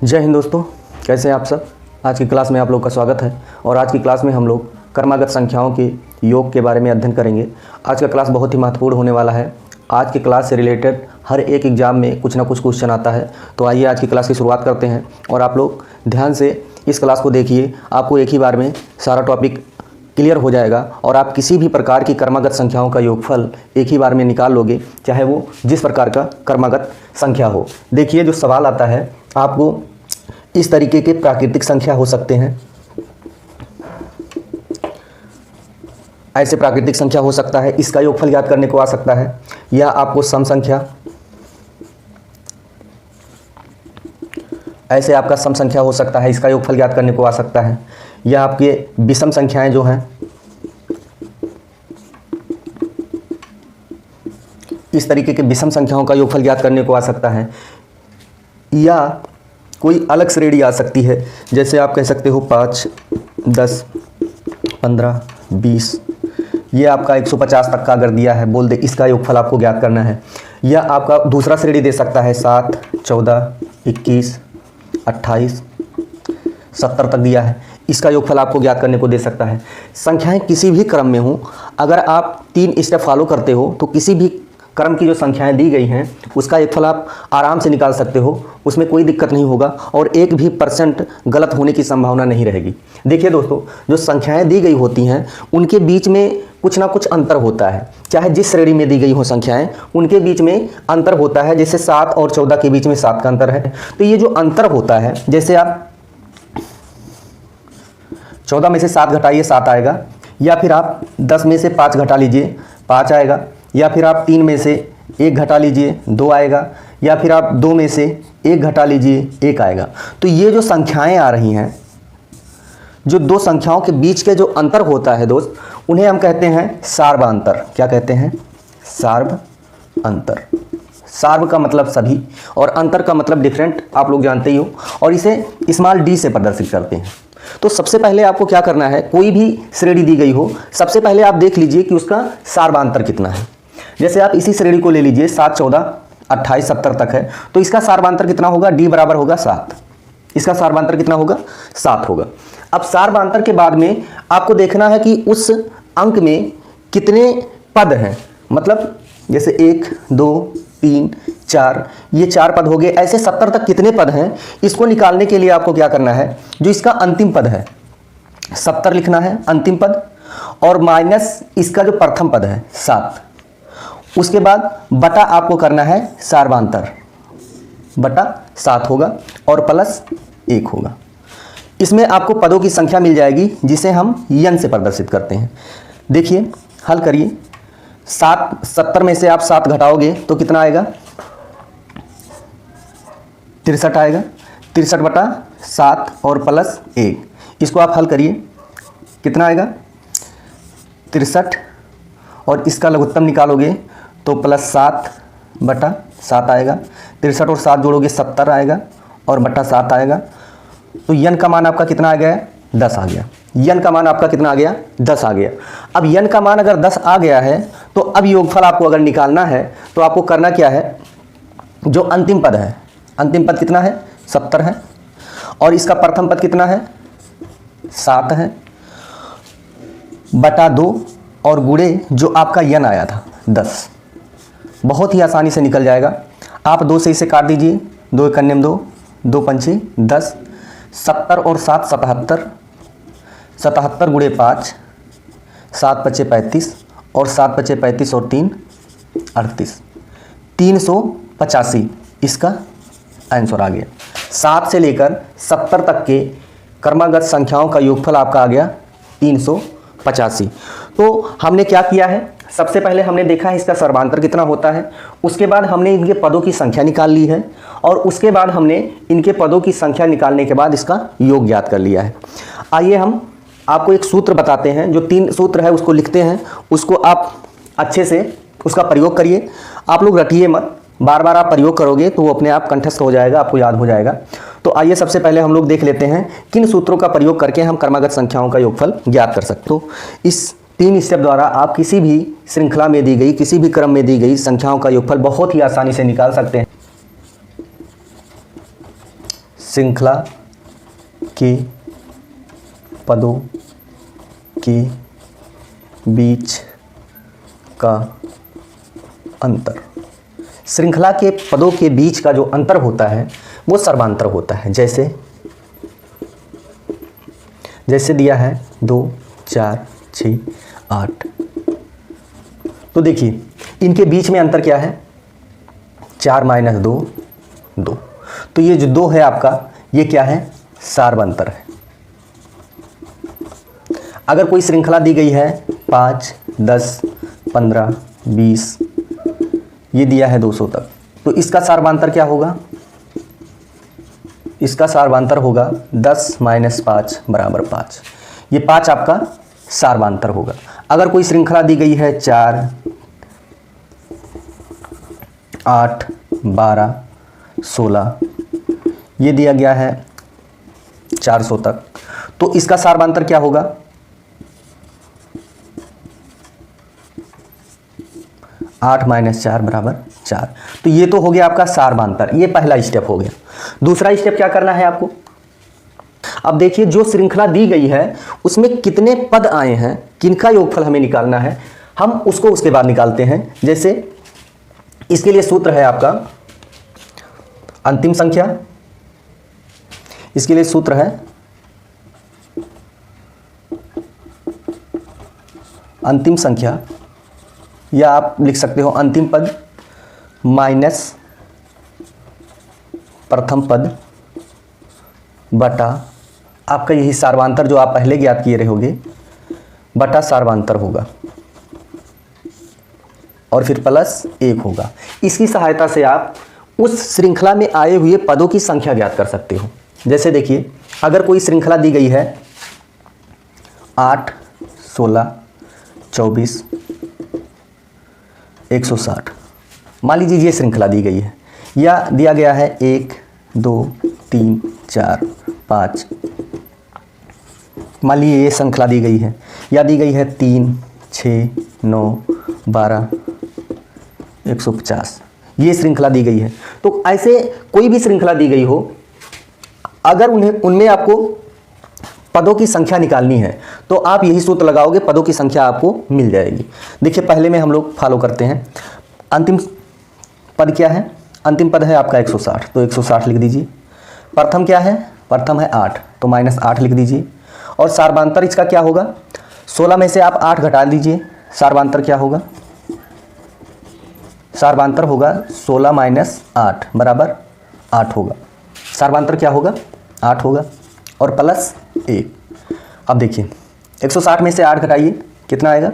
जय हिंद दोस्तों, कैसे हैं आप सब। आज की क्लास में आप लोग का स्वागत है और आज की क्लास में हम लोग कर्मागत संख्याओं के योग के बारे में अध्ययन करेंगे। आज का क्लास बहुत ही महत्वपूर्ण होने वाला है। आज की क्लास से रिलेटेड हर एक एग्ज़ाम में कुछ ना कुछ क्वेश्चन आता है। तो आइए आज की क्लास की शुरुआत करते हैं और आप लोग ध्यान से इस क्लास को देखिए। आपको एक ही बार में सारा टॉपिक क्लियर हो जाएगा और आप किसी भी प्रकार की कर्मागत संख्याओं का योगफल एक ही बार में निकाल लोगे, चाहे वो जिस प्रकार का कर्मागत संख्या हो। देखिए, जो सवाल आता है आपको इस तरीके के प्राकृतिक संख्या हो सकते हैं, ऐसे प्राकृतिक संख्या हो सकता है, इसका योगफल ज्ञात करने को आ सकता है, या आपको सम संख्या, ऐसे आपका सम संख्या हो सकता है, इसका योगफल ज्ञात करने को आ सकता है, या आपके विषम संख्याएं जो हैं इस तरीके के विषम संख्याओं का योगफल ज्ञात करने को आ सकता है, या कोई अलग श्रेणी आ सकती है। जैसे आप कह सकते हो 5, 10, 15, 20, ये आपका 150 तक का अगर दिया है, बोल दे इसका योगफल आपको ज्ञात करना है। या आपका दूसरा श्रेणी दे सकता है 7, 14, 21, 28, 70 तक दिया है, इसका योगफल आपको ज्ञात करने को दे सकता है। संख्याएं किसी भी क्रम में हो, अगर आप 3 स्टेप फॉलो करते हो तो किसी भी क्रम की जो संख्याएं दी गई हैं उसका योगफल आप आराम से निकाल सकते हो, उसमें कोई दिक्कत नहीं होगा और 1% गलत होने की संभावना नहीं रहेगी। देखिए दोस्तों, जो संख्याएं दी गई होती हैं उनके बीच में कुछ ना कुछ अंतर होता है, चाहे जिस श्रेणी में दी गई हो संख्याएं उनके बीच में अंतर होता है। जैसे 7 और 14 के बीच में 7 का अंतर है, तो ये जो अंतर होता है, जैसे आप 14 में से 7 घटाइए 7 आएगा, या फिर आप 10 में से 5 घटा लीजिए 5 आएगा, या फिर आप 3 में से 1 घटा लीजिए 2 आएगा, या फिर आप 2 में से 1 घटा लीजिए 1 आएगा। तो ये जो संख्याएं आ रही हैं, जो दो संख्याओं के बीच के जो अंतर होता है दोस्त, उन्हें हम कहते हैं सार्व अंतर। क्या कहते हैं? सार्व अंतर। सार्व का मतलब सभी और अंतर का मतलब डिफरेंट, आप लोग जानते ही हो, और इसे स्मॉल डी से प्रदर्शित करते हैं। तो सबसे पहले आपको क्या करना है, कोई भी श्रेणी दी गई हो, सबसे पहले आप देख लीजिए कि उसका सार्वांतर कितना है। जैसे आप इसी श्रेणी को ले लीजिए, 7, 14, 28, 70 तक है, तो इसका सार्वांतर कितना होगा? डी बराबर होगा 7। इसका सार्वांतर कितना होगा? 7 होगा। अब सार्वांतर के बाद में आपको देखना है कि उस अंक में कितने पद हैं, मतलब जैसे 1, 2, 3, 4, ये 4 पद हो गए। ऐसे 70 तक कितने पद हैं, इसको निकालने के लिए आपको क्या करना है, जो इसका अंतिम पद है 70 लिखना है, अंतिम पद, और माइनस इसका जो प्रथम पद है 7, उसके बाद बटा आपको करना है सार्वांतर, बटा 7 होगा और प्लस 1 होगा। इसमें आपको पदों की संख्या मिल जाएगी जिसे हम यन से प्रदर्शित करते हैं। देखिए, हल करिए। 70 में से आप 7 घटाओगे तो कितना आएगा? 63 आएगा। 63 बटा 7 और प्लस 1, इसको आप हल करिए, कितना आएगा? 63, और इसका लघुत्तम निकालोगे तो प्लस 7 बटा 7 आएगा। 63 और 7 जोड़ोगे 70 आएगा और बटा 7 आएगा। तो यन का मान आपका कितना आ गया? 10 आ गया। यन का मान आपका कितना आ गया? 10 आ गया। अब यन का मान अगर 10 आ गया है तो अब योगफल आपको अगर निकालना है तो आपको करना क्या है, जो अंतिम पद है, अंतिम पद कितना है? 70 है, और इसका प्रथम पद कितना है? 7 है, बटा 2 और गुणे जो आपका यन आया था 10। बहुत ही आसानी से निकल जाएगा। आप 2 से इसे काट दीजिए, 2 एकन्यम 2, 2 पंचे 10, 70 और 7 77, 77 गुणे 5, 7 पचे 35, और 7 पचे 35 और 3 38, 385 इसका आंसर आ गया। 7 से लेकर 70 तक के कर्मागत संख्याओं का योगफल आपका आ गया 385। तो हमने क्या किया है, सबसे पहले हमने देखा है इसका सर्वांतर कितना होता है, उसके बाद हमने इनके पदों की संख्या निकाल ली है, और उसके बाद हमने इनके पदों की संख्या निकालने के बाद इसका योग ज्ञात कर लिया है। आइए हम आपको एक सूत्र बताते हैं, जो 3 सूत्र है उसको लिखते हैं, उसको आप अच्छे से उसका प्रयोग करिए। आप लोग रटिए मत, बार बार आप प्रयोग करोगे तो वो अपने आप कंठस्थ हो जाएगा, आपको याद हो जाएगा। तो आइए सबसे पहले हम लोग देख लेते हैं किन सूत्रों का प्रयोग करके हम कर्मागत संख्याओं का योगफल ज्ञात कर सकते हैं। तो इस 3 स्टेप द्वारा आप किसी भी श्रृंखला में दी गई, किसी भी क्रम में दी गई संख्याओं का योगफल बहुत ही आसानी से निकाल सकते हैं। श्रृंखला के पदों के बीच का अंतर। श्रृंखला के पदों के बीच का जो अंतर होता है वो सर्वांतर होता है। जैसे दिया है 2, 4, 6, 8। तो देखिए इनके बीच में अंतर क्या है, 4 - 2, 2। तो ये जो 2 है आपका, ये क्या है, सार्वंतर है। अगर कोई श्रृंखला दी गई है 5, 10, 15, 20, ये दिया है 200 तक, तो इसका सार्वंतर क्या होगा, इसका सार्वंतर होगा 10 - 5 = 5। ये 5 आपका सार्वंतर होगा। अगर कोई श्रृंखला दी गई है 4, 8, 12, 16, ये दिया गया है 400 तक, तो इसका सार्वंतर क्या होगा, 8 - 4 = 4। तो ये तो हो गया आपका सार्वंतर, ये पहला स्टेप हो गया। दूसरा स्टेप क्या करना है आपको, अब देखिए जो श्रृंखला दी गई है उसमें कितने पद आए हैं, किनका योगफल हमें निकालना है, हम उसको उसके बाद निकालते हैं। जैसे इसके लिए सूत्र है आपका अंतिम संख्या, इसके लिए सूत्र है अंतिम संख्या, या आप लिख सकते हो अंतिम पद माइनस प्रथम पद बटा आपका यही सार्वंतर जो आप पहले ज्ञात किए रहोगे बटा सार्वंतर होगा, और फिर +1 होगा। इसकी सहायता से आप उस श्रृंखला में आए हुए पदों की संख्या ज्ञात कर सकते हो। जैसे देखिए अगर कोई श्रृंखला दी गई है 8, 16, 24, 160, मान लीजिए ये श्रृंखला दी गई है, या दिया गया है 1, 2, 3, 4, 5, मान लीजिए ये श्रृंखला दी गई है, या दी गई है 3, 6, 9, 12, 150, ये श्रृंखला दी गई है। तो ऐसे कोई भी श्रृंखला दी गई हो, अगर उनमें आपको पदों की संख्या निकालनी है तो आप यही सूत्र लगाओगे, पदों की संख्या आपको मिल जाएगी। देखिए पहले में हम लोग फॉलो करते हैं। अंतिम पद क्या है, अंतिम पद है आपका 160, तो 160 लिख दीजिए। प्रथम क्या है, प्रथम है 8, तो -8 लिख दीजिए। और सार्वंतर इसका क्या होगा, 16 में से आप 8 घटा दीजिए, सार्वंतर क्या होगा, सार्वंतर होगा 16 - 8 = 8 होगा। सार्वंतर क्या होगा, 8 होगा, और +1। अब देखिए 160 में से 8 घटाइए, कितना आएगा,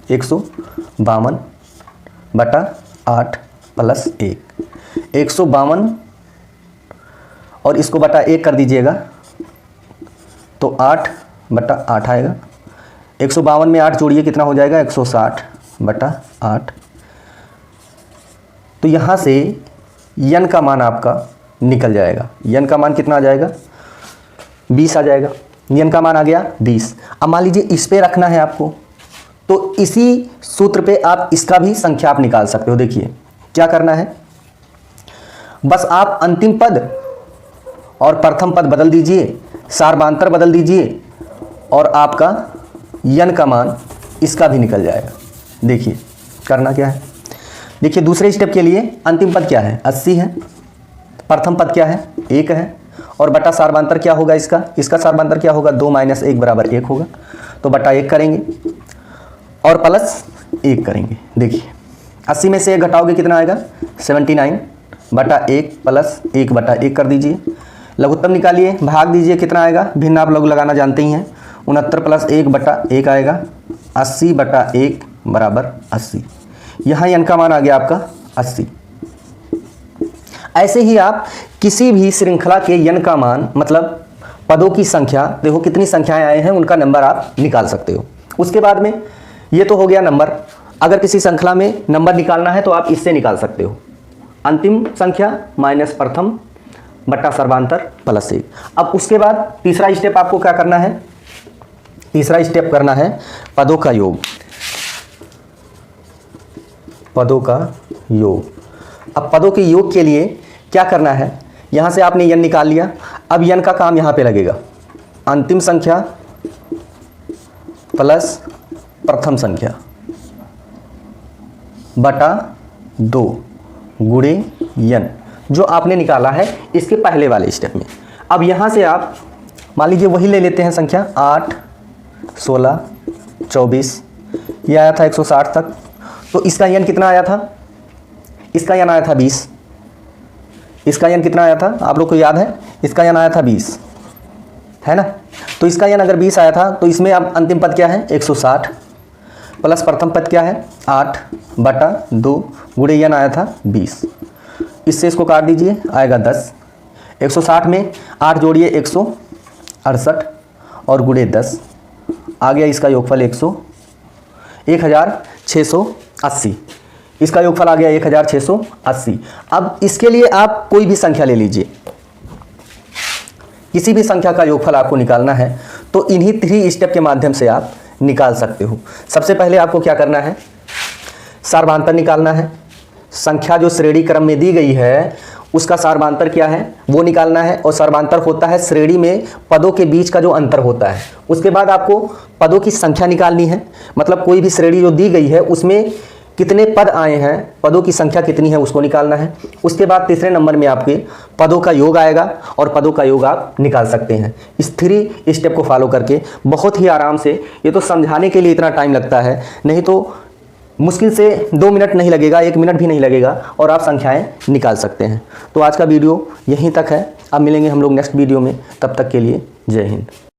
152 बटा 8 + 1, 152, और इसको बटा 1 कर दीजिएगा तो 8 बटा 8 आएगा। 152 में 8 जोड़िए, कितना हो जाएगा, 160 बटा 8। तो यहाँ से n का मान आपका निकल जाएगा। n का मान कितना आ जाएगा, 20 आ जाएगा। n का मान आ गया 20। अब मान लीजिए इस पे रखना है आपको, तो इसी सूत्र पे आप इसका भी संख्या आप निकाल सकते हो। देखिए क्या करना है, बस आप अंतिम पद और प्रथम पद बदल दीजिए, सार्वंतर बदल दीजिए, और आपका n का मान इसका भी निकल जाएगा। देखिए करना क्या है, देखिए दूसरे स्टेप के लिए अंतिम पद क्या है, 80 है, प्रथम पद क्या है, 1 है, और बटा सार्वंतर क्या होगा इसका सार्वंतर क्या होगा, 2 - 1 = 1 होगा, तो बटा 1 करेंगे और +1 करेंगे। देखिए 80 में से 1 घटाओगे, कितना आएगा, 79 बटा 1 + 1 बटा 1 कर दीजिए। लघुत्तम निकालिए, भाग दीजिए, कितना आएगा, भिन्न आप लोग लगाना जानते ही हैं, 69 + 1 बटा 1 आएगा, 80 बटा 1 = 80। यहाँ n का मान आ गया आपका 80। ऐसे ही आप किसी भी श्रृंखला के n का मान, मतलब पदों की संख्या, देखो कितनी संख्याएं आए हैं उनका नंबर आप निकाल सकते हो। उसके बाद में ये तो हो गया नंबर। अगर किसी श्रृंखला में नंबर निकालना है तो आप इससे निकाल सकते हो, अंतिम संख्या माइनस प्रथम बटा सर्वांतर +1। अब उसके बाद तीसरा स्टेप आपको क्या करना है, तीसरा स्टेप करना है पदों का योग। पदों का योग। अब पदों के योग के लिए क्या करना है, यहाँ से आपने n निकाल लिया। अब n का काम यहाँ पे लगेगा, अंतिम संख्या प्लस प्रथम संख्या बटा 2 गुणे n, जो आपने निकाला है इसके पहले वाले स्टेप में। अब यहाँ से आप मान लीजिए वही ले लेते हैं संख्या 8, 16, 24, ये आया था 160 तक। तो इसका n कितना आया था? इसका n आया था 20। इसका n कितना आया था आप लोग को याद है? इसका n आया था 20, है ना। तो इसका n अगर 20 आया था तो इसमें अब अंतिम पद क्या है? 160 प्लस प्रथम पद क्या है? 8 बटा 2 गुणे n आया था 20। इससे इसको काट दीजिए, आएगा 10। 160 में 8 जोड़िए 168 और गुणे 10 आ गया इसका योगफल 1680। इसका योगफल आ गया 1680। अब इसके लिए आप कोई भी संख्या ले लीजिए, किसी भी संख्या का योगफल आपको निकालना है तो इन्हीं 3 स्टेप के माध्यम से आप निकाल सकते हो। सबसे पहले आपको क्या करना है? सार्वधातुक निकालना है। संख्या जो श्रेणी क्रम में दी गई है उसका सार्वधातुक क्या है वो निकालना है, और सार्वधातुक होता है श्रेणी में पदों के बीच का जो अंतर होता है। उसके बाद आपको पदों की संख्या निकालनी है, मतलब कोई भी श्रेणी जो दी गई है उसमें कितने पद आए हैं, पदों की संख्या कितनी है उसको निकालना है। उसके बाद तीसरे नंबर में आपके पदों का योग आएगा और पदों का योग आप निकाल सकते हैं। इस 3 स्टेप को फॉलो करके बहुत ही आराम से, ये तो समझाने के लिए इतना टाइम लगता है, नहीं तो मुश्किल से 2 मिनट नहीं लगेगा, 1 मिनट भी नहीं लगेगा और आप संख्याएं निकाल सकते हैं। तो आज का वीडियो यहीं तक है, अब मिलेंगे हम लोग नेक्स्ट वीडियो में, तब तक के लिए जय हिंद।